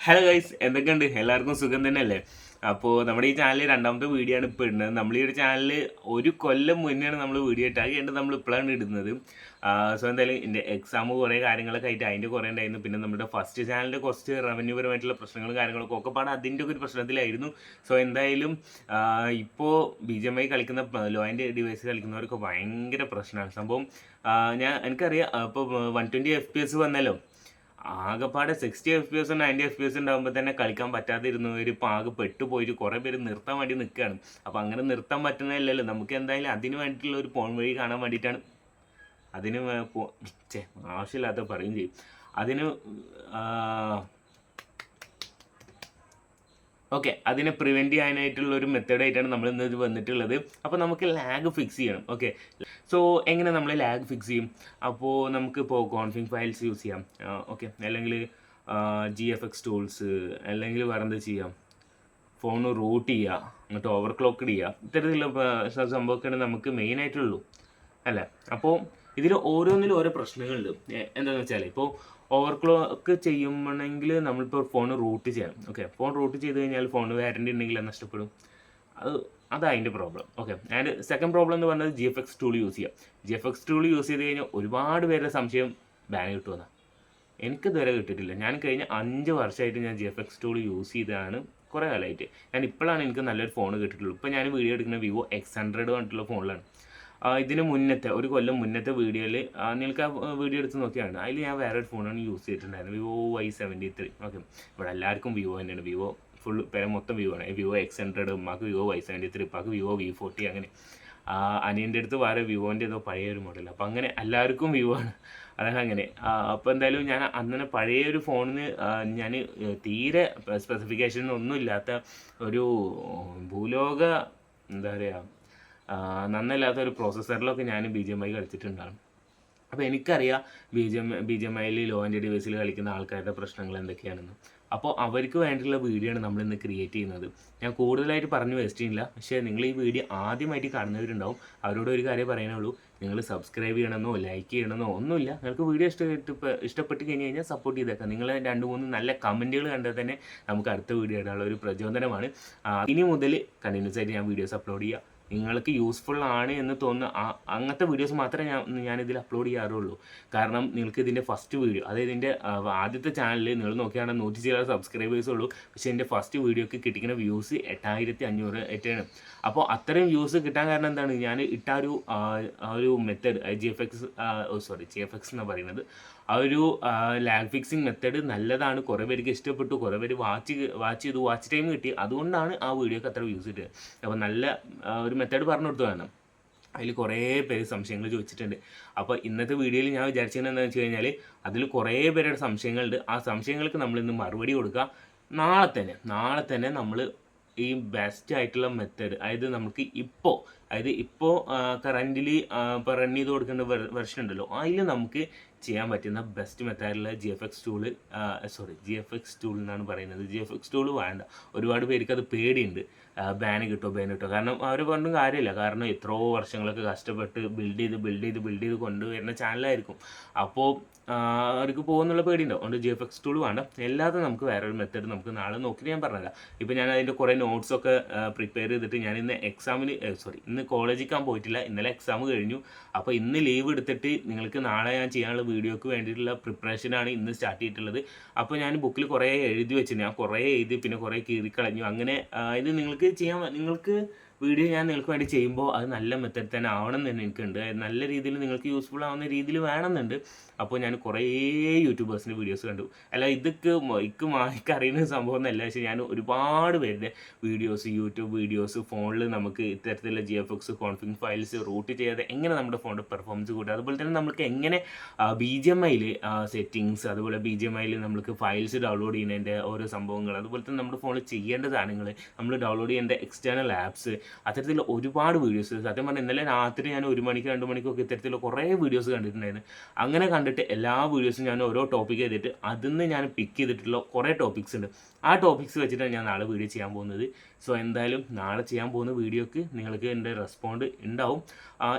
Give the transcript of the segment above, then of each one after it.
Hello guys, എന്തൊക്കെയുണ്ട്? എല്ലാവർക്കും സുഖം തന്നെയല്ലേ? അപ്പോൾ നമ്മുടെ ഈ ചാനലിൽ രണ്ടാമത്തെ വീഡിയോ ആണ് ഇപ്പോൾ ഇടുന്നത്. നമ്മൾ ഈ ഒരു ചാനലിൽ ഒരു കൊല്ലം മുന്നെയാണ് നമ്മൾ വീഡിയോ ഇട്ട് അത് കഴിഞ്ഞിട്ട് നമ്മൾ ഇപ്പോഴാണ് ഇടുന്നത്. സോ എന്തായാലും എൻ്റെ എക്സാം കുറേ കാര്യങ്ങളൊക്കെ ആയിട്ട് അതിൻ്റെ കുറേ ഉണ്ടായിരുന്നു. പിന്നെ നമ്മുടെ ഫസ്റ്റ് ചാനലിൻ്റെ കുറച്ച് റവന്യൂ പരമായിട്ടുള്ള പ്രശ്നങ്ങളും കാര്യങ്ങളൊക്കെ ഒക്കെ പാടെ അതിൻ്റെ ഒക്കെ ഒരു പ്രശ്നത്തിലായിരുന്നു. സോ എന്തായാലും ഇപ്പോൾ BGMI കളിക്കുന്ന ലോ ആൻഡ് ഡിവൈസ് കളിക്കുന്നവർക്ക് ഭയങ്കര പ്രശ്നമാണ് സംഭവം. എനിക്കറിയാം, ഇപ്പോൾ 120 FPS വന്നല്ലോ. ആകെപ്പാടെ 60 FPS 90 FPS ഉണ്ടാകുമ്പോൾ തന്നെ കളിക്കാൻ പറ്റാതിരുന്നവർ ഇപ്പോൾ ആകെ പെട്ടുപോയിട്ട് കുറേ പേര് നിർത്താൻ വേണ്ടി നിൽക്കുകയാണ്. അപ്പോൾ അങ്ങനെ നിർത്താൻ പറ്റുന്നതല്ലല്ലോ. നമുക്ക് എന്തായാലും അതിന് വേണ്ടിയിട്ടുള്ള ഒരു പോൺ വഴി കാണാൻ വേണ്ടിയിട്ടാണ്. അതിന് ആവശ്യമില്ലാത്ത പറയും ചെയ്യും. അതിന് ഓക്കെ, അതിനെ പ്രിവെൻറ്റ് ചെയ്യാനായിട്ടുള്ള ഒരു മെത്തേഡായിട്ടാണ് നമ്മൾ ഇന്ന് ഇത് വന്നിട്ടുള്ളത്. അപ്പോൾ നമുക്ക് ലാഗ് ഫിക്സ് ചെയ്യണം. ഓക്കെ, സോ എങ്ങനെ നമ്മൾ ലാഗ് ഫിക്സ് ചെയ്യും? അപ്പോൾ നമുക്കിപ്പോൾ കോൺഫിഗ് ഫയൽസ് യൂസ് ചെയ്യാം. ഓക്കെ, അല്ലെങ്കിൽ GFX ടൂൾസ്, അല്ലെങ്കിൽ വേറെ എന്താ ചെയ്യാം, ഫോൺ റൂട്ട് ചെയ്യുക, എന്നിട്ട് ഓവർക്ലോക്ക് ചെയ്യുക. ഇത്തരത്തിലുള്ള സംഭവമൊക്കെയാണ് നമുക്ക് മെയിനായിട്ടുള്ളൂ അല്ലേ. അപ്പോൾ ഇതിൽ ഓരോന്നിലും ഓരോ പ്രശ്നങ്ങളുണ്ട്. എന്താണെന്ന് വെച്ചാൽ ഇപ്പോൾ ഓവർക്ലോക്ക് ചെയ്യുമ്പോഴെങ്കിൽ നമ്മളിപ്പോൾ ഫോൺ റൂട്ട് ചെയ്യണം. ഓക്കെ, ഫോൺ റൂട്ട് ചെയ്ത് കഴിഞ്ഞാൽ ഫോൺ വാറൻറ്റി ഉണ്ടെങ്കിൽ അത് നഷ്ടപ്പെടും. അതതിൻ്റെ problem. Okay, and second problem എന്ന് പറഞ്ഞത് GFX ടൂൾ യൂസ് ചെയ്യുക. GFX ടൂൾ യൂസ് ചെയ്ത് കഴിഞ്ഞാൽ ഒരുപാട് പേരുടെ സംശയം ബാൻ കിട്ടുമെന്നാണ്. എനിക്കിതുവരെ കിട്ടിയിട്ടില്ല. ഞാൻ കഴിഞ്ഞ 5 വർഷമായിട്ട് ഞാൻ GFX ടൂൾ യൂസ് ചെയ്തതാണ് കുറേ കാലമായിട്ട്. ഇപ്പോഴാണ് എനിക്ക് നല്ലൊരു ഫോൺ കിട്ടിയിട്ടുള്ളൂ. ഇപ്പോൾ ഞാൻ വീഡിയോ എടുക്കുന്ന Vivo X100 പറഞ്ഞിട്ടുള്ള ഫോണിലാണ്. ഇതിന് മുന്നത്തെ ഒരു കൊല്ലം മുന്നത്തെ വീഡിയോയിൽ നിങ്ങൾക്ക് ആ വീഡിയോ എടുത്ത് നോക്കിയാണ്. അതിൽ ഞാൻ വേറെ ഒരു ഫോണാണ് യൂസ് ചെയ്തിട്ടുണ്ടായിരുന്നത്, Vivo Y73. ഓക്കെ, ഇവിടെ എല്ലാവർക്കും Vivo തന്നെയാണ്. Vivo ഫുൾ പേരെ മൊത്തം Vivo ആണ്. Vivo X100, ഉമ്മാക്ക് Vivo Y73, ഉപ്പാക്ക് Vivo V40. അങ്ങനെ അനിയൻ്റെ അടുത്ത് വേറെ Vivoൻ്റെ ഏതോ പഴയൊരു മോഡൽ. അപ്പോൾ അങ്ങനെ എല്ലാവർക്കും Vivo ആണ്. അതാണ് അങ്ങനെ. അപ്പോൾ എന്തായാലും ഞാൻ അന്നനെ പഴയൊരു ഫോണിന് ഞാൻ തീരെ സ്പെസിഫിക്കേഷനൊന്നും ഇല്ലാത്ത ഒരു ഭൂലോക എന്താ പറയുക നന്നല്ലാത്തൊരു പ്രോസസ്സറിലൊക്കെ ഞാൻ BGMI കളിച്ചിട്ടുണ്ടാകും. അപ്പോൾ എനിക്കറിയാം BGMIയിൽ ലോ ആൻഡ് ഡിവൈസിൽ കളിക്കുന്ന ആൾക്കാരുടെ പ്രശ്നങ്ങൾ എന്തൊക്കെയാണെന്ന്. അപ്പോൾ അവർക്ക് വേണ്ടിയുള്ള വീഡിയോ ആണ് നമ്മളിന്ന് ക്രിയേറ്റ് ചെയ്യുന്നത്. ഞാൻ കൂടുതലായിട്ട് പറഞ്ഞു വേസ്റ്റ് ചെയ്യില്ല. പക്ഷേ നിങ്ങൾ ഈ വീഡിയോ ആദ്യമായിട്ട് കാണുന്നവരുണ്ടാവും. അവരോട് ഒരു കാര്യം പറയാനുള്ളൂ, നിങ്ങൾ സബ്സ്ക്രൈബ് ചെയ്യണമെന്നോ ലൈക്ക് ചെയ്യണമെന്നോ ഒന്നുമില്ല. നിങ്ങൾക്ക് വീഡിയോ ഇഷ്ടപ്പെട്ട് കഴിഞ്ഞാൽ സപ്പോർട്ട് ചെയ്തേക്കാം. നിങ്ങൾ 2-3 നല്ല കമൻറ്റുകൾ കണ്ടാൽ തന്നെ നമുക്ക് അടുത്ത വീഡിയോ ഇടാനുള്ള ഒരു പ്രചോദനമാണ്. ഇനി മുതൽ കണ്ടിന്യൂസ് ആയിട്ട് ഞാൻ വീഡിയോസ് അപ്ലോഡ് ചെയ്യുക. നിങ്ങൾക്ക് യൂസ്ഫുൾ ആണ് എന്ന് തോന്നുന്ന അങ്ങനത്തെ വീഡിയോസ് മാത്രമേ ഞാനിതിൽ അപ്ലോഡ് ചെയ്യാറുള്ളൂ. കാരണം നിങ്ങൾക്ക് ഇതിൻ്റെ ഫസ്റ്റ് വീഡിയോ, അതായത് ഇതിൻ്റെ ആദ്യത്തെ ചാനലിൽ നിങ്ങൾ നോക്കിയാണെങ്കിൽ 100 സബ്സ്ക്രൈബേഴ്സ് ഉള്ളൂ. പക്ഷേ എൻ്റെ ഫസ്റ്റ് വീഡിയോക്ക് കിട്ടിക്കുന്ന വ്യൂസ് 8500 ആയിട്ടാണ്. അപ്പോൾ അത്രയും വ്യൂസ് കിട്ടാൻ കാരണം എന്താണ്? ഞാൻ ഇട്ട ഒരു മെത്തേഡ് GFX എന്നാണ് പറയുന്നത്. ആ ഒരു ലാഗ് ഫിക്സിങ് മെത്തേഡ് നല്ലതാണ്. കുറേ പേർക്ക് ഇഷ്ടപ്പെട്ടു, കുറേ പേര് വാച്ച് ടൈം കിട്ടി. അതുകൊണ്ടാണ് ആ വീഡിയോക്ക് അത്ര വ്യൂസ് കിട്ടുക. അപ്പോൾ നല്ല ഒരു മെത്തേഡ് പറഞ്ഞു കൊടുത്തു വേണം. അതിൽ കുറേ പേര് സംശയങ്ങൾ ചോദിച്ചിട്ടുണ്ട്. അപ്പോൾ ഇന്നത്തെ വീഡിയോയിൽ ഞാൻ വിചാരിച്ചത് എന്താണെന്ന് വെച്ച് കഴിഞ്ഞാൽ അതിൽ കുറേ പേരുടെ സംശയങ്ങളുണ്ട്. ആ സംശയങ്ങൾക്ക് നമ്മളിന്ന് മറുപടി കൊടുക്കുക. നാളെ തന്നെ നമ്മൾ ഈ ബെസ്റ്റ് ആയിട്ടുള്ള മെത്തേഡ്, അതായത് നമുക്ക് ഇപ്പോൾ കറൻ്റിലി ഇപ്പോൾ റൺ ചെയ്ത് കൊടുക്കേണ്ട വെർഷൻ ഉണ്ടല്ലോ, അതിൽ നമുക്ക് ചെയ്യാൻ പറ്റുന്ന ബെസ്റ്റ് മെത്തേഡിലുള്ള GFX ടൂൾ എന്നാണ് പറയുന്നത്. GFX ടൂൾ വേണ്ട. ഒരുപാട് പേർക്ക് അത് പേടിയുണ്ട്, ബാൻ കിട്ടുമോ. കാരണം അവർ പറഞ്ഞും കാര്യമില്ല. കാരണം എത്രയോ വർഷങ്ങളൊക്കെ കഷ്ടപ്പെട്ട് ബിൽഡ് ചെയ്ത് കൊണ്ടുവരുന്ന ചാനലായിരിക്കും. അപ്പോൾ അവർക്ക് പോകുന്നുള്ള പേടിയുണ്ടാവും. അതുകൊണ്ട് GFX ടൂൾ വേണ്ട. എല്ലാതും നമുക്ക് വേറൊരു മെത്തേഡ് നമുക്ക് നാളെ നോക്കിയിട്ട് ഞാൻ പറഞ്ഞുതരാം. ഇപ്പോൾ ഞാൻ അതിൻ്റെ കുറേ നോട്ട്സൊക്കെ പ്രിപ്പയർ ചെയ്തിട്ട് ഞാൻ ഇന്ന് കോളേജിൽ പോയിട്ടില്ല. ഇന്നലെ എക്സാം കഴിഞ്ഞു. അപ്പോൾ ഇന്ന് ലീവ് എടുത്തിട്ട് നിങ്ങൾക്ക് നാളെ ഞാൻ ചെയ്യാനുള്ള വീഡിയോക്ക് വേണ്ടിയിട്ടുള്ള പ്രിപ്പറേഷനാണ് ഇന്ന് സ്റ്റാർട്ട് ചെയ്തിട്ടുള്ളത്. അപ്പോൾ ഞാൻ ബുക്കിൽ കുറേ എഴുതി വെച്ചിട്ടുണ്ട്. ഞാൻ കുറേ എഴുതി പിന്നെ കുറേ കീറിക്കളഞ്ഞു. അങ്ങനെ ഇത് നിങ്ങൾക്ക് വീഡിയോ ഞാൻ നിങ്ങൾക്ക് വേണ്ടി ചെയ്യുമ്പോൾ അത് നല്ല മെത്തേഡ് തന്നെ ആവണം എന്ന് തന്നെ എനിക്കുണ്ട്. നല്ല രീതിയിൽ നിങ്ങൾക്ക് യൂസ്ഫുൾ ആവുന്ന രീതിയിൽ വേണമെന്നുണ്ട്. അപ്പോൾ ഞാൻ കുറേ യൂട്യൂബേഴ്സിൻ്റെ വീഡിയോസ് കണ്ടു. അല്ല, എനിക്ക് അറിയുന്ന സംഭവം എന്നല്ല. പക്ഷേ ഞാൻ ഒരുപാട് പേരുടെ യൂട്യൂബ് വീഡിയോസ് ഫോണിൽ നമുക്ക് ഇത്തരത്തിലുള്ള GFX കോൺഫിഗ് ഫയൽസ് റൂട്ട് ചെയ്യാതെ എങ്ങനെ നമ്മുടെ ഫോണിൻ്റെ പെർഫോമൻസ് കൂട്ടുക, അതുപോലെ തന്നെ നമുക്ക് എങ്ങനെ BGMIയിൽ സെറ്റിങ്സ്, അതുപോലെ BGMIയിൽ നമുക്ക് ഫയൽസ് ഡൗൺലോഡ് ചെയ്യുന്നതിൻ്റെ ഓരോ സംഭവങ്ങൾ, അതുപോലെ തന്നെ നമ്മുടെ ഫോണിൽ ചെയ്യേണ്ട സാധനങ്ങൾ, നമ്മൾ ഡൗൺലോഡ് ചെയ്യേണ്ട എക്സ്റ്റേണൽ ആപ്സ്, അത്തരത്തിലുള്ള ഒരുപാട് വീഡിയോസ്, സത്യം പറഞ്ഞാൽ ഇന്നലെ രാത്രി ഞാൻ 1 മണിക്ക് 2 മണിക്കൊക്കെ ഇത്തരത്തിലുള്ള കുറേ വീഡിയോസ് കണ്ടിട്ടുണ്ടായിരുന്നു. അങ്ങനെ കണ്ടിട്ട് എല്ലാ വീഡിയോസും ഞാൻ ഓരോ ടോപ്പിക് ചെയ്തിട്ട് അതിൽ നിന്ന് ഞാൻ പിക്ക് ചെയ്തിട്ടുള്ള കുറേ ടോപ്പിക്സ് ഉണ്ട്. ആ ടോപ്പിക്സ് വെച്ചിട്ടാണ് ഞാൻ നാളെ വീഡിയോ ചെയ്യാൻ പോകുന്നത്. സോ എന്തായാലും നാളെ ചെയ്യാൻ പോകുന്ന വീഡിയോക്ക് നിങ്ങൾക്ക് എൻ്റെ റെസ്പോണ്ട് ഉണ്ടാവും.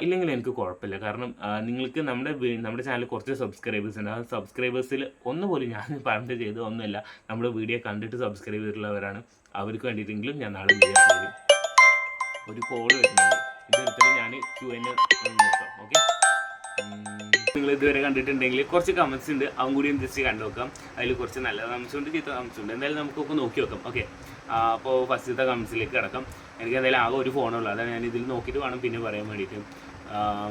ഇല്ലെങ്കിൽ എനിക്ക് കുഴപ്പമില്ല. കാരണം നിങ്ങൾക്ക് നമ്മുടെ ചാനലിൽ കുറച്ച് സബ്സ്ക്രൈബേഴ്സ് ഉണ്ട്. ആ സബ്സ്ക്രൈബേഴ്സിൽ ഒന്നുപോലും ഞാൻ പറഞ്ഞിട്ട് ചെയ്ത് ഒന്നുമില്ല, നമ്മുടെ വീഡിയോ കണ്ടിട്ട് സബ്സ്ക്രൈബ് ചെയ്തിട്ടുള്ളവരാണ്. അവർക്ക് വേണ്ടിയിട്ടെങ്കിലും ഞാൻ നാളെ വീഡിയോ ചെയ്യും. ഒരു കോൾ വരുന്നുണ്ട്, ഇതെടുത്തിട്ട് ഞാൻ Q&A നോക്കാം. ഓക്കെ, നിങ്ങൾ ഇതുവരെ കണ്ടിട്ടുണ്ടെങ്കിൽ കുറച്ച് കമൻസ് ഉണ്ട്, അതും കൂടി ജസ്റ്റ് കണ്ടു നോക്കാം. അതിൽ കുറച്ച് നല്ല കമൻസ് ഉണ്ട്, ചീത്ത കമൻസ് ഉണ്ട്. എന്തായാലും നമുക്കൊക്കെ നോക്കി നോക്കാം. ഓക്കെ, അപ്പോൾ ഫസ്റ്റത്തെ കമൻസിലേക്ക് കിടക്കാം. എനിക്ക് എന്തായാലും ആകെ ഒരു ഫോണുള്ളൂ, അതാണ് ഞാൻ ഇതിൽ നോക്കിയിട്ട് വേണം പിന്നെ പറയാൻ വേണ്ടിയിട്ട്.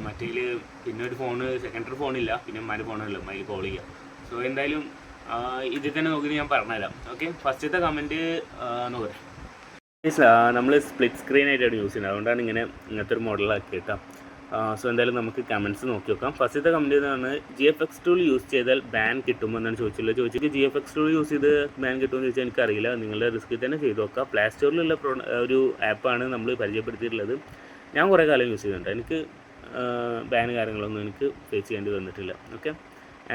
മറ്റേതിൽ പിന്നെ ഒരു ഫോണ്, സെക്കൻഡറി ഫോണില്ല, പിന്നെ ഉമ്മാൻ്റെ ഫോണല്ല, അതിൽ കോൾ ചെയ്യാം. സോ എന്തായാലും ഇതിൽ തന്നെ നോക്കിയിട്ട് ഞാൻ പറഞ്ഞുതരാം. ഓക്കെ, ഫസ്റ്റത്തെ കമൻറ്റ് നോക്കട്ടെ. നമ്മൾ സ്പ്ലിറ്റ് സ്ക്രീൻ ആയിട്ടാണ് യൂസ് ചെയ്യുന്നത്, അതുകൊണ്ടാണ് ഇങ്ങനത്തെ ഒരു മോഡലാക്കി കേട്ടോ. സോ എന്തായാലും നമുക്ക് കമൻറ്റ്സ് നോക്കി നോക്കാം. ഫസ്റ്റത്തെ കമൻറ്റ് എന്ന് GFX ടൂൾ യൂസ് ചെയ്താൽ ബാൻ കിട്ടുമോ എന്നാണ് ചോദിച്ചിട്ട് GFX ടൂൾ യൂസ് ചെയ്ത് ബാൻ കിട്ടുമെന്ന് ചോദിച്ചാൽ എനിക്കറിയില്ല. നിങ്ങളുടെ റിസ്കിൽ തന്നെ ചെയ്ത് നോക്കാം. പ്ലേ സ്റ്റോറിലുള്ള ഒരു ആപ്പാണ് നമ്മൾ പരിചയപ്പെടുത്തിയിട്ടുള്ളത്. ഞാൻ കുറേ കാലം യൂസ് ചെയ്തിട്ടുണ്ട്, എനിക്ക് ബാൻ കാര്യങ്ങളൊന്നും എനിക്ക് ഫേസ് ചെയ്യേണ്ടി വന്നിട്ടില്ല. ഓക്കെ,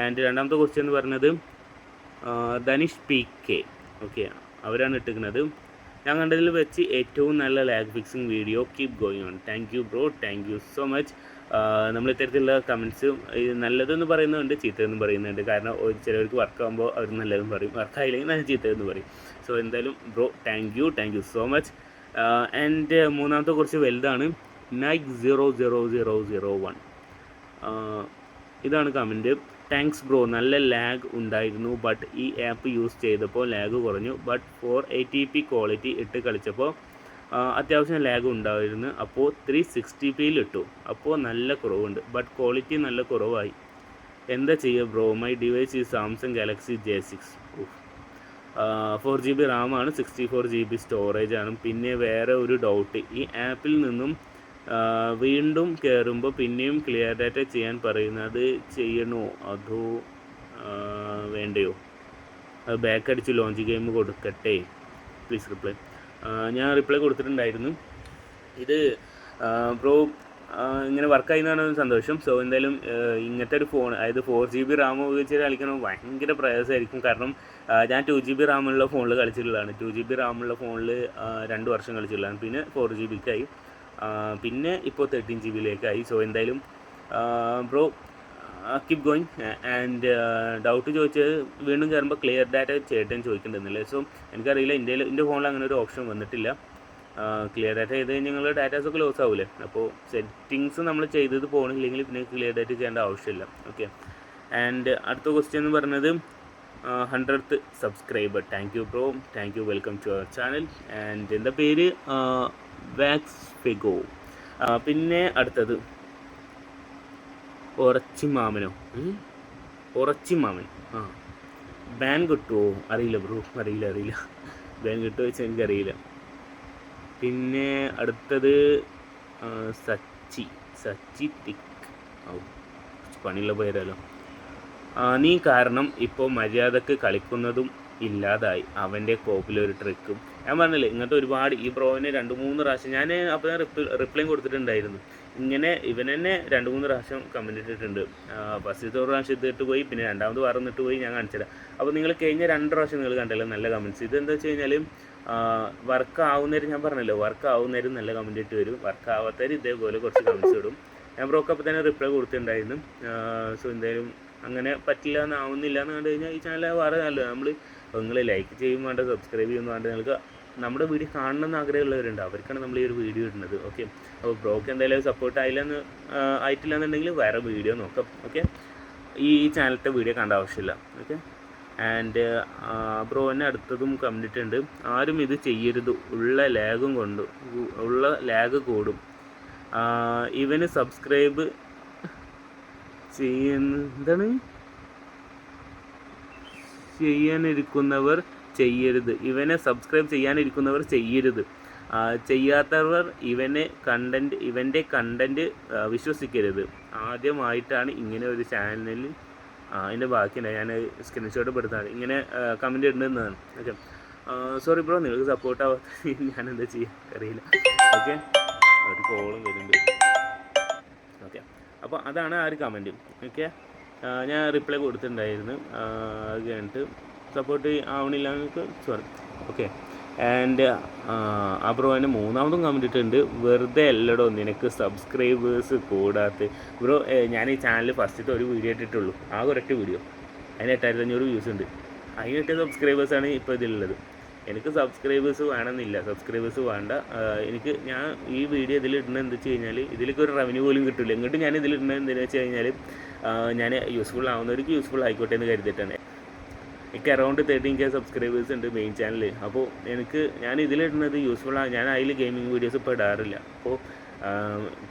ആൻഡ് രണ്ടാമത്തെ ക്വസ്റ്റ്യൻ എന്ന് പറഞ്ഞത് ധനിഷ് PK. ഓക്കെ, അവരാണ് ഇട്ടിരിക്കുന്നത്. ഞാൻ കണ്ടതിൽ വെച്ച് ഏറ്റവും നല്ല lag fixing video, keep going on. Thank you bro, thank you so much. നമ്മൾ ഇത്തരത്തിലുള്ള കമൻറ്റ്സ് നല്ലതെന്ന് പറയുന്നുണ്ട്, ചീത്തയെന്ന് പറയുന്നുണ്ട്. കാരണം ചിലവർക്ക് വർക്കാകുമ്പോൾ അവർ നല്ലതെന്ന് പറയും, വർക്കായില്ലെങ്കിൽ നല്ല ചീത്തയെന്ന് പറയും. സോ എന്തായാലും bro thank you so much. And മൂന്നാമത്തെ കുറച്ച് വലുതാണ്, നൈക്ക് 00001. ഇതാണ് കമൻറ്റ്. താങ്ക്സ് ബ്രോ, നല്ല ലാഗ് ഉണ്ടായിരുന്നു, ബട്ട് ഈ ആപ്പ് യൂസ് ചെയ്തപ്പോൾ ലാഗ് കുറഞ്ഞു. ബട്ട് 480p ക്വാളിറ്റി ഇട്ട് കളിച്ചപ്പോൾ അത്യാവശ്യം ലാഗ് ഉണ്ടായിരുന്നു. അപ്പോൾ 360pയിൽ ഇട്ടു, അപ്പോൾ നല്ല കുറവുണ്ട്, ബട്ട് ക്വാളിറ്റി നല്ല കുറവായി. എന്താ ചെയ്യുക ബ്രോ? മൈ ഡിവൈസ് ഈ Samsung Galaxy J6. 4GB RAM ആണ്, 64GB സ്റ്റോറേജ് ആണ്. പിന്നെ വേറെ ഒരു ഡൗട്ട്, ഈ ആപ്പിൽ നിന്നും വീണ്ടും കയറുമ്പോൾ പിന്നെയും ക്ലിയർ ഡാറ്റ ചെയ്യാൻ പറയുന്നത് ചെയ്യണോ അതോ വേണ്ടയോ? അത് ബാക്ക് അടിച്ച് ലോഞ്ച് ഗെയിം കൊടുക്കട്ടെ? Please reply. ഞാൻ റിപ്ലൈ കൊടുത്തിട്ടുണ്ടായിരുന്നു. ഇത് ബ്രോ ഇങ്ങനെ വർക്കായി എന്നാണ് സന്തോഷം. സോ എന്തായാലും ഇങ്ങനത്തെ ഒരു ഫോൺ, അതായത് 4GB RAM ഉപയോഗിച്ച് കളിക്കണം ഭയങ്കര പ്രയാസമായിരിക്കും. കാരണം ഞാൻ 2GB RAM ഉള്ള ഫോണിൽ കളിച്ചിട്ടുള്ളതാണ്. 2GB RAM ഉള്ള ഫോണിൽ 2 വർഷം കളിച്ചിട്ടുള്ളതാണ്. പിന്നെ 4GBക്കായി, പിന്നെ ഇപ്പോൾ 13GB. സോ എന്തായാലും bro keep going. And doubt ചോദിച്ചത് വീണ്ടും കയറുമ്പോൾ ക്ലിയർ ഡാറ്റ ചെയ്തിട്ട് ചോദിക്കേണ്ടതെന്നില്ലേ. സോ എനിക്കറിയില്ല, എൻ്റെ ഫോണിൽ അങ്ങനെ ഒരു ഓപ്ഷൻ വന്നിട്ടില്ല. ക്ലിയർ ഡാറ്റ ചെയ്ത് കഴിഞ്ഞാൽ നിങ്ങളുടെ ഡാറ്റാസൊക്കെ ലോസ് ആവില്ലേ. അപ്പോൾ സെറ്റിങ്സ് നമ്മൾ ചെയ്തത് പോകണില്ലെങ്കിൽ പിന്നെ ക്ലിയർ ഡാറ്റ ചെയ്യേണ്ട ആവശ്യമില്ല. ഓക്കെ, ആൻഡ് അടുത്ത ക്വസ്റ്റ്യൻ എന്ന് പറഞ്ഞത് 100th subscriber. Thank you bro, thank you, welcome to our channel. And എൻ്റെ പേര് വാക്സ് ഫെഗോ. പിന്നെ അടുത്തത് ഉറച്ചിമാമനോ, ഉറച്ചിമാമൻ. ബാൻ കിട്ടുമോ? അറിയില്ല ബ്രോ, അറിയില്ല. ബാൻ കിട്ടുമോ വെച്ചാൽ എനിക്കറിയില്ല. പിന്നെ അടുത്തത് സച്ചി തിക്ക്. പണിയുള്ള പേരല്ലോ. നീ കാരണം ഇപ്പോൾ മര്യാദക്ക് കളിക്കുന്നതും ഇല്ലാതായി, അവൻ്റെ കോപ്പിലൊരു ട്രിക്കും. ഞാൻ പറഞ്ഞില്ലേ, ഇങ്ങനത്തെ ഒരുപാട്, ഈ ബ്രോവിനെ 2-3 പ്രാവശ്യം ഞാൻ അപ്പോൾ റിപ്ലൈ കൊടുത്തിട്ടുണ്ടായിരുന്നു. ഇവനെന്നെ 2-3 പ്രാവശ്യം കമൻറ്റ് ഇട്ടിട്ടുണ്ട്. ഫസ്റ്റത്തെ ഒരു പ്രാവശ്യം ഇട്ടിട്ട് പോയി, പിന്നെ രണ്ടാമത് പറഞ്ഞിട്ട് പോയി. ഞാൻ കാണിച്ചുതരാം. അപ്പോൾ നിങ്ങൾ കഴിഞ്ഞ 2 പ്രാവശ്യം നിങ്ങൾ കണ്ടല്ലോ നല്ല കമൻറ്റ്സ്. ഇതെന്താ വെച്ച് കഴിഞ്ഞാൽ വർക്ക് ആവുന്നവരും, ഞാൻ പറഞ്ഞല്ലോ വർക്ക് ആവുന്നവരും നല്ല കമൻറ്റ് ഇട്ട് വരും, വർക്ക് ആവാത്തവർ ഇതേപോലെ കുറച്ച് കമൻറ്റ്സ് ഇടും. ഞാൻ ബ്രോക്ക് അപ്പോൾ തന്നെ റിപ്ലൈ കൊടുത്തിട്ടുണ്ടായിരുന്നു. സോ എന്തായാലും അങ്ങനെ പറ്റില്ല എന്നാവുന്നില്ല എന്ന് കണ്ടു കഴിഞ്ഞാൽ ഈ ചാനൽ വേറെ നല്ലത്. നിങ്ങൾ ലൈക്ക് ചെയ്യും വേണ്ട, സബ്സ്ക്രൈബ് ചെയ്യുന്നു വേണ്ട. നിങ്ങൾക്ക് നമ്മുടെ വീഡിയോ കാണണമെന്ന് ആഗ്രഹമുള്ളവരുണ്ട്, അവർക്കാണ് നമ്മൾ ഈ ഒരു വീഡിയോ ഇടുന്നത്. ഓക്കെ, അപ്പോൾ ബ്രോക്ക് എന്തായാലും സപ്പോർട്ട് ആയിട്ടില്ല എന്നുണ്ടെങ്കിൽ വേറെ വീഡിയോ നോക്കാം. ഓക്കെ, ഈ ചാനലത്തെ വീഡിയോ കണ്ട ആവശ്യമില്ല. ഓക്കെ, ആൻഡ് ബ്രോനെ അടുത്തതും കണ്ടിട്ടുണ്ട്. ആരും ഇത് ചെയ്യരുത്, ഉള്ള ലാഗ് കൂടും. ഇവന് സബ്സ്ക്രൈബ് ചെയ്യാനിരിക്കുന്നവർ ചെയ്യരുത്. ഇവനെ സബ്സ്ക്രൈബ് ചെയ്യാനിരിക്കുന്നവർ ചെയ്യരുത്. ചെയ്യാത്തവർ ഇവൻ്റെ കണ്ടൻറ്റ് വിശ്വസിക്കരുത്. ആദ്യമായിട്ടാണ് ഇങ്ങനെ ഒരു ചാനലിൽ അതിൻ്റെ ബാക്കിയുണ്ട്, ഞാൻ സ്ക്രീൻഷോട്ട് പെടുത്താണ് ഇങ്ങനെ കമൻറ്റ് ഇടുന്നതാണ്. ഓക്കെ, സോറി ബ്രോ, നിങ്ങൾക്ക് സപ്പോർട്ട് ആവാത്ത ഞാൻ എന്താ ചെയ്യാൻ അറിയില്ല. ഓക്കെ, ഒരു കോളും വരുന്നുണ്ട്. ഓക്കെ, അപ്പോൾ അതാണ് ആ ഒരു കമൻറ്റ്. ഓക്കെ, ഞാൻ റിപ്ലൈ കൊടുത്തിട്ടുണ്ടായിരുന്നു. അത് കഴിഞ്ഞിട്ട് സപ്പോർട്ട് ആവണില്ല എന്നൊക്കെ സോറി. ഓക്കെ, ആൻഡ് ആ ബ്രോ എന്നെ മൂന്നാമതും കമൻറ്റ് ഇട്ടിട്ടുണ്ട്, വെറുതെ അല്ലടോ നിനക്ക് സബ്സ്ക്രൈബേഴ്സ് കൂടാത്ത. ബ്രോ, ഞാൻ ഈ ചാനൽ ഫസ്റ്റത്തെ ഒരു വീഡിയോ ഇട്ടിട്ടുള്ളൂ, ആകെ ഒരൊറ്റ വീഡിയോ, അതിന് 8500 വ്യൂസ് ഉണ്ട്. അതിന് സബ്സ്ക്രൈബേഴ്സാണ് ഇപ്പോൾ ഇതിലുള്ളത്. എനിക്ക് സബ്സ്ക്രൈബേഴ്സ് വേണമെന്നില്ല, സബ്സ്ക്രൈബേഴ്സ് വേണ്ട. ഞാൻ ഈ വീഡിയോ ഇതിലിടുന്നത് എന്താ വെച്ച് കഴിഞ്ഞാൽ ഇതിലേക്ക് ഒരു റവന്യൂ പോലും കിട്ടില്ല. എന്നിട്ട് ഞാൻ ഇതിലിടുന്നത് എന്താണെന്ന് വെച്ച് കഴിഞ്ഞാൽ ഞാൻ യൂസ്ഫുൾ ആവുന്നവർക്ക് യൂസ്ഫുൾ ആയിക്കോട്ടെ എന്ന് കരുതിയിട്ടാണ്. എനിക്ക് അറൗണ്ട് 13K സബ്സ്ക്രൈബേഴ്സ് ഉണ്ട് മെയിൻ ചാനൽ. അപ്പോൾ ഞാൻ ഇതിലിടുന്നത് യൂസ്ഫുള്ളാണ്. ഞാൻ അതിൽ ഗെയിമിംഗ് വീഡിയോസ് ഇപ്പോൾ ഇടാറില്ല. അപ്പോൾ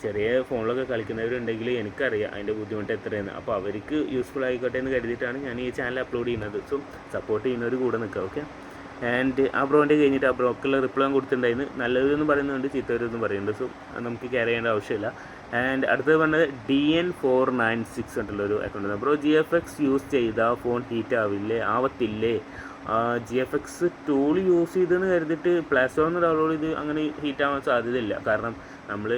ചെറിയ ഫോണിലൊക്കെ കളിക്കുന്നവരുണ്ടെങ്കിൽ എനിക്കറിയാം അതിൻ്റെ ബുദ്ധിമുട്ട് എത്രയെന്ന്. അപ്പോൾ അവർക്ക് യൂസ്ഫുൾ ആയിക്കോട്ടെ എന്ന് കരുതിയിട്ടാണ് ഞാൻ ഈ ചാനൽ അപ്ലോഡ് ചെയ്യുന്നത്. സോ സപ്പോർട്ട് ചെയ്യുന്നവർ കൂടെ നിൽക്കുക. ഓക്കെ, ആൻഡ് ആ ബ്രോൻ്റെ കഴിഞ്ഞിട്ട് ആ ബ്രോക്കുള്ള റിപ്ലൈ കൊടുത്തിട്ടുണ്ടായിരുന്നു. നല്ലതെന്ന് പറയുന്നുണ്ട്, ചീത്തവരെന്ന് പറയുന്നുണ്ട്. സോ നമുക്ക് കെയർ ചെയ്യേണ്ട ആവശ്യമില്ല. ആൻഡ് അടുത്തത് പറഞ്ഞത് DN496 ഉണ്ടല്ലോ ഒരു അക്കൗണ്ട്. ബ്രോ, GFX യൂസ് ചെയ്താൽ ഫോൺ ഹീറ്റ് ആവത്തില്ലേ? GFX ടൂൾ യൂസ് ചെയ്തെന്ന് കരുതിയിട്ട് പ്ലേ സ്റ്റോറിൽ നിന്ന് ഡൗൺലോഡ് ചെയ്ത് അങ്ങനെ ഹീറ്റ് ആവാൻ സാധ്യതയില്ല. കാരണം നമ്മൾ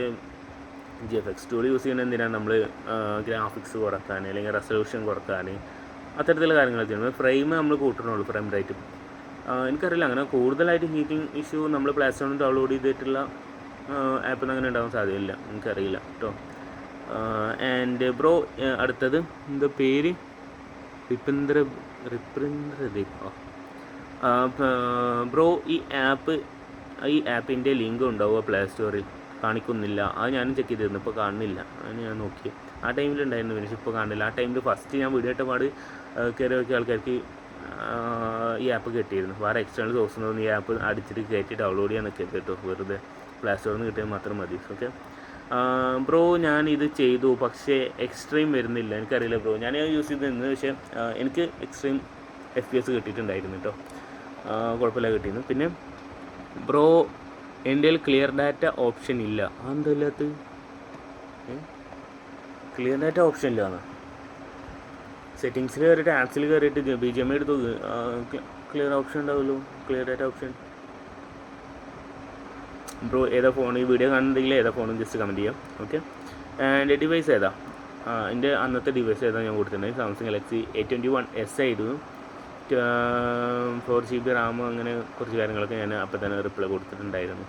GFX ടൂൾ യൂസ് ചെയ്യുന്നത് എന്തിനാണ്? നമ്മൾ ഗ്രാഫിക്സ് കുറക്കാൻ അല്ലെങ്കിൽ റെസൊല്യൂഷൻ കുറക്കാൻ അത്തരത്തിലുള്ള കാര്യങ്ങളൊക്കെ ചെയ്യുന്നത്. ഫ്രെയിം നമ്മൾ കൂട്ടണുള്ളൂ, ഫ്രെയിം റേറ്റ്. എനിക്കറിയില്ല, അങ്ങനെ കൂടുതലായിട്ട് ഹീറ്റിംഗ് ഇഷ്യൂ നമ്മൾ പ്ലേ സ്റ്റോറിൽ ഡൗൺലോഡ് ചെയ്തിട്ടുള്ള ആപ്പിൽ അങ്ങനെ ഉണ്ടാകാൻ സാധ്യതയില്ല. എനിക്കറിയില്ല കേട്ടോ. ആൻഡ് ബ്രോ, അടുത്തത് എന്താ പേര്? റിപ്രേന്ദ്രദീപ്. ബ്രോ, ഈ ആപ്പിൻ്റെ ലിങ്ക് ഉണ്ടാവുക പ്ലേ സ്റ്റോറിൽ? കാണിക്കുന്നില്ല. അത് ഞാനും ചെക്ക് ചെയ്തിരുന്നു, ഇപ്പോൾ കാണുന്നില്ല. അതിന് ഞാൻ നോക്കി, ആ ടൈമിലുണ്ടായിരുന്നു, പക്ഷേ ഇപ്പോൾ കാണില്ല. ആ ടൈമിൽ ഫസ്റ്റ് ഞാൻ വീഡിയോ ഇട്ട പാട് കയറി നോക്കിയ ആൾക്കാർക്ക് ഈ ആപ്പ് കിട്ടിയിരുന്നു. വേറെ എക്സ്റ്റേണൽ സോഴ്സിൽ നിന്ന് ഈ ആപ്പ് അടിച്ചിട്ട് കയറ്റി ഡൗൺലോഡ് ചെയ്യാൻ നിൽക്കരുത് കേട്ടോ. വെറുതെ പ്ലേ സ്റ്റോറിൽ നിന്ന് കിട്ടിയാൽ മാത്രം മതി. ഓക്കെ ബ്രോ, ഞാൻ ഇത് ചെയ്തു പക്ഷേ എക്സ്ട്രീം വരുന്നില്ല. എനിക്കറിയില്ല ബ്രോ, ഞാൻ യൂസ് ചെയ്തിരുന്നത്. പക്ഷേ എനിക്ക് എക്സ്ട്രീം FPS കിട്ടിയിട്ടുണ്ടായിരുന്നു കേട്ടോ. കുഴപ്പമില്ല, കിട്ടിയിരുന്നു. പിന്നെ ബ്രോ, എൻ്റെ ക്ലിയർ ഡാറ്റ ഓപ്ഷൻ ഇല്ല. അതെന്താ ഇല്ലാത്ത? ക്ലിയർ ഡാറ്റ ഓപ്ഷൻ ഇല്ല. സെറ്റിങ്സിൽ കയറിയിട്ട് ആപ്സിൽ കയറിയിട്ട് BGMI എടുത്തു, ക്ലിയർ ഓപ്ഷൻ ഉണ്ടാവുമല്ലോ, ക്ലിയർ ഡാറ്റ ഓപ്ഷൻ. ബ്രോ, ഏതാ ഫോൺ? ഈ വീഡിയോ കാണുന്നുണ്ടെങ്കിൽ ഏതാ ഫോണും ജസ്റ്റ് കമൻറ്റ് ചെയ്യാം. ഓക്കെ, എൻ്റെ ഡിവൈസ് ഏതാ? എൻ്റെ അന്നത്തെ ഡിവൈസ് ഏതാ ഞാൻ കൊടുത്തിട്ടുണ്ടെങ്കിൽ സാംസങ് Galaxy A21s ആയിരുന്നു. 4GB റാം, അങ്ങനെ കുറച്ച് കാര്യങ്ങളൊക്കെ ഞാൻ അപ്പം തന്നെ റിപ്ലൈ കൊടുത്തിട്ടുണ്ടായിരുന്നു.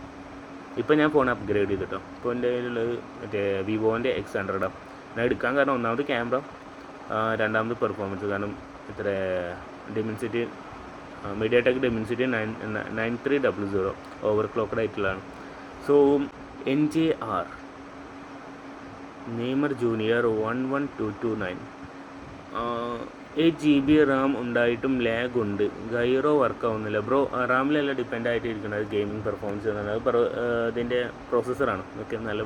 ഇപ്പോൾ ഞാൻ ഫോൺ അപ്ഗ്രേഡ് ചെയ്തിട്ടോ. ഇപ്പോൾ എൻ്റെ കയ്യിലുള്ളത് മറ്റേ വിവോൻ്റെ X100. ഞാൻ എടുക്കാൻ കാരണം ഒന്നാമത് ക്യാമറ, രണ്ടാമത് പെർഫോമൻസ്. കാരണം ഇത്ര ഡെമിൻസിറ്റി മീഡിയാടെക് ഡെമിൻസിറ്റി 9300 ഓവർ ക്ലോക്കഡ് ആയിട്ടുള്ളതാണ്. So NJR Neymar junior 11229 8GB Ram ഉണ്ടായിട്ടും ലാഗ് ഉണ്ട്, ഗൈറോ വർക്ക് ആവുന്നില്ല. ബ്രോ, റാമിലല്ല ഡിപ്പെൻഡ് ആയിട്ട് ഇരിക്കുന്നത് ഗെയിമിംഗ് പെർഫോമൻസ് എന്നുള്ളത്. ഇതിൻ്റെ പ്രോസസ്സറാണ്. ഓക്കെ, നല്ല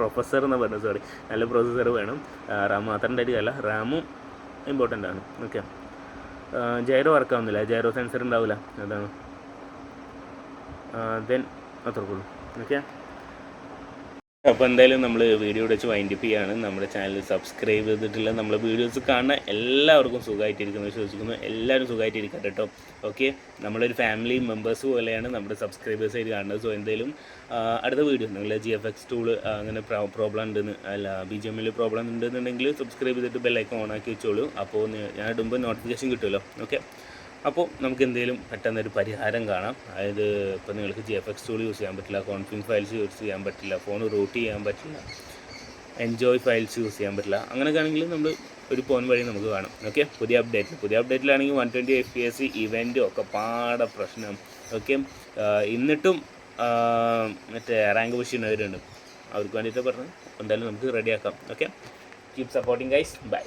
പ്രൊഫസർ എന്ന് പറഞ്ഞത്, സോറി, നല്ല പ്രോസസ്സർ വേണം. റാം മാത്രം ഉണ്ടായിട്ടല്ല, റാമും ഇമ്പോർട്ടൻ്റ് ആണ്. ഓക്കെ, ജൈറോ വർക്ക് ആവുന്നില്ല, ജൈറോ സെൻസർ ഉണ്ടാവില്ല, അതാണ്. ദെൻ അത്രക്കുള്ളൂ. ഓക്കെ, അപ്പോൾ എന്തായാലും നമ്മൾ വീഡിയോ വെച്ച് വൈൻഡപ്പ് ചെയ്യാണ്. നമ്മുടെ ചാനൽ സബ്സ്ക്രൈബ് ചെയ്തിട്ടില്ല, നമ്മളെ വീഡിയോസ് കാണുന്ന എല്ലാവർക്കും സുഖമായിട്ടിരിക്കുന്നു വിശ്വസിക്കുന്നു. എല്ലാവരും സുഖമായിട്ടിരിക്കട്ടെ കേട്ടോ. ഓക്കെ, നമ്മളൊരു ഫാമിലി മെമ്പേഴ്സ് പോലെയാണ് നമ്മുടെ സബ്സ്ക്രൈബേഴ്സ് ആയിട്ട് കാണുന്നത്. സോ എന്തായാലും അടുത്ത വീഡിയോ നിങ്ങൾ GFX ടൂൾ അങ്ങനെ പ്രോബ്ലം ഉണ്ടെന്ന് BGMI പ്രോബ്ലം ഉണ്ടെന്നുണ്ടെങ്കിൽ സബ്സ്ക്രൈബ് ചെയ്തിട്ട് ബെല്ലൈക്കൺ ഓൺ ആക്കി വെച്ചോളൂ. അപ്പോൾ ഞാൻ ഇടുമ്പോൾ നോട്ടിഫിക്കേഷൻ കിട്ടുമല്ലോ. ഓക്കെ, അപ്പോൾ നമുക്ക് എന്തെങ്കിലും പെട്ടെന്നൊരു പരിഹാരം കാണാം. അതായത് ഇപ്പോൾ നിങ്ങൾക്ക് GFX ടൂൾ യൂസ് ചെയ്യാൻ പറ്റില്ല, കോൺഫിഗ് ഫയൽസ് യൂസ് ചെയ്യാൻ പറ്റില്ല, ഫോൺ റൂട്ട് ചെയ്യാൻ പറ്റില്ല, എൻജോയ് ഫയൽസ് യൂസ് ചെയ്യാൻ പറ്റില്ല. അങ്ങനെയൊക്കെ ആണെങ്കിൽ നമ്മൾ ഒരു ഫോൺ വഴി നമുക്ക് കാണാം. ഓക്കെ, പുതിയ അപ്ഡേറ്റിലാണെങ്കിൽ 120 FPS ഇവൻറ്റും ഒക്കെ പാടെ പ്രശ്നം. ഓക്കെ, എന്നിട്ടും മറ്റേ റാങ്ക് പുഷ് ചെയ്യുന്നവരുണ്ട്, അവർക്ക് വേണ്ടിയിട്ട് പറഞ്ഞു. എന്തായാലും നമുക്ക് റെഡിയാക്കാം. Okay, keep supporting guys, by.